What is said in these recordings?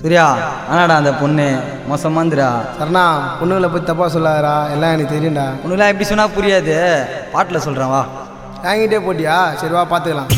சூர்யா ஆனாடா அந்த பொண்ணு மோசமாந்துடா. சரணா பொண்ணுங்களை போய் தப்பா சொல்லாதடா, எல்லாம் எனக்கு தெரியும்டா. பொண்ணுலாம் எப்படி சொன்னா புரியாது, பாட்டில் சொல்கிறேன் வா. வாங்கிட்டே போட்டியா? சரி வா பார்த்துக்கலாம்.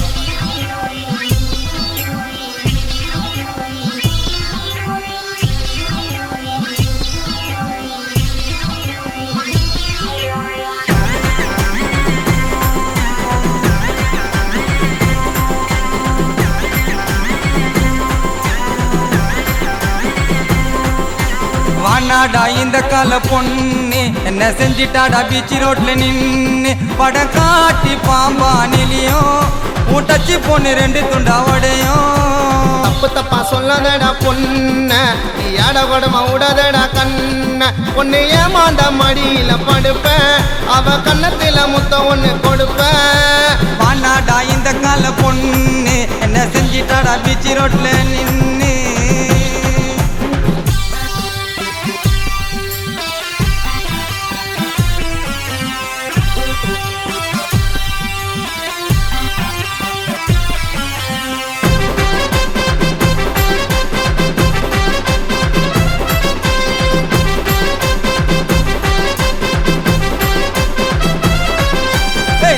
வானாடா இந்த கால பொண்ணு என்ன செஞ்சிட்டாடா பீச் ரோட்ல நின்று படம் காட்டி பாம்பா நிலையும் ஊட்டச்சி பொண்ணு 2 துண்டா உடையும். தப்பு தப்பா சொல்லாதடா பொண்ண, நீ ஆட கொடமா விடாதடா கண்ண. பொண்ணு ஏமாந்த மடியில படுப்ப, அவ கண்ணத்தில முத்தம் ஒண்ணு கொடுப்ப. வானாடா இந்த கால பொண்ணு என்ன செஞ்சிட்டாடா பீச் ரோட்ல நின்று.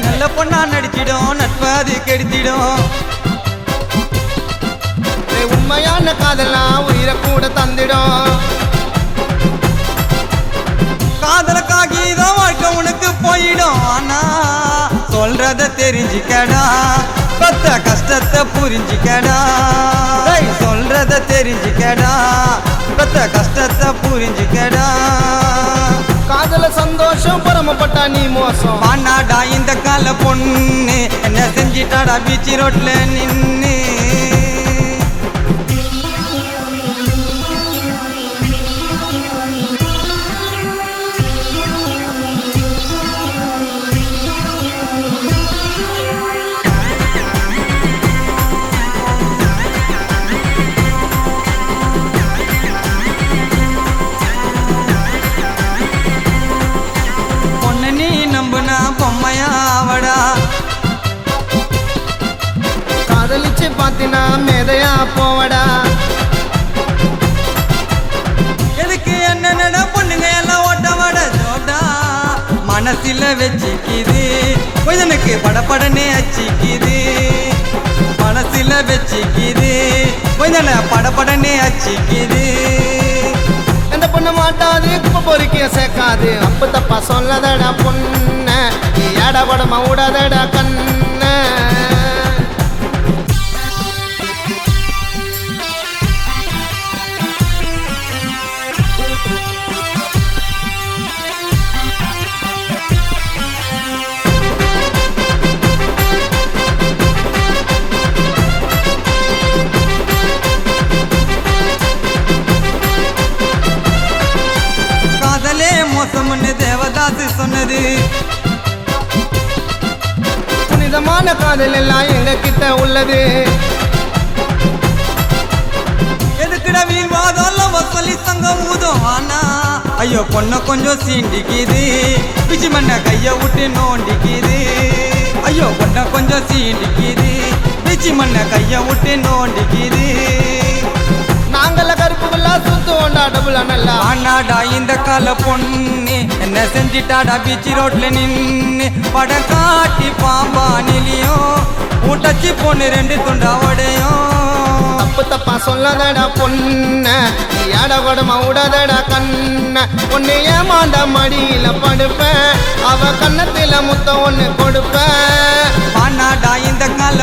நல்ல பொண்ணா நடிச்சிடும், நட்பாது கெடுத்திடும். உண்மையான காதலாம் உயிரை கூட தந்திடும். காதலுக்காகிதான் வாழ்க்கை உனக்கு போயிடும். ஆனா சொல்றத தெரிஞ்சுக்கடா, பத்த கஷ்டத்தை புரிஞ்சுக்கடா. சொல்றத தெரிஞ்சுக்கடா, பத்த கஷ்டத்தை புரிஞ்சுக்கடா. காதல சந்தோஷம் பரமப்பட்டா நீ மோசம். வானாடா இந்த கால பொண்ணு என்ன செஞ்சிட்டாடா பீச் ரோட்ல நின்று. நம்புனா பொம்மையாவடா, காதலிச்சு பாத்தினா மேதையா போவடா. எதுக்கு என்ன பொண்ணுங்க எல்லாம் ஓட்டவாட ஜோடா. மனசில வச்சுக்கிது கொஞ்சனுக்கு படப்படனே அச்சிக்குது. மனசில வச்சுக்கிது கொஞ்சன படப்படனே அச்சிக்குது. எந்த பொண்ணு மாட்டாது குப்பை பொறுக்கிய சேர்க்காது. அப்ப தப்பா சொல்லதடா பொண்ண, நீ ஆட கொடமா விடாதடா கண்ண. மோசம்னு தேவதாசு சொன்னது. புனிதமான காதல் எல்லாம் எங்க கிட்ட உள்ளது. எதுக்குடா வீழ்வாதெல்லாம் வசலி சங்கம் ஊதும். ஆனா ஐயோ பொண்ண கொஞ்சம் சீண்டிக்குது, பிச்சு மண்ண கைய விட்டு நோண்டிக்குது. ஐயோ பொண்ண கொஞ்சம் சீண்டிக்குது, பிச்சு மண்ண கைய விட்டு நோண்டிக்குது. நாங்கள கருப்புகளா சுத்துவோண்டா டபுள் நல்லா. ஆனாடா இந்த கால பொண்ணு என்ன செஞ்சிட்டாடா பீச் ரோட்ல நின்று படம் காட்டி பாம்பா நிலையும் ஊட்டச்சி பொண்ணு 2 துண்டா உடையும். தப்பு தப்பா சொல்லாதடா பொண்ண, நீ ஆட கொடமா விடாதடா கண்ண. பொண்ணு ஏமாந்த மடியில படுப்ப, அவ கண்ணத்தில முத்தம் ஒண்ணு கொடுப்ப. ஆனாடா இந்த கால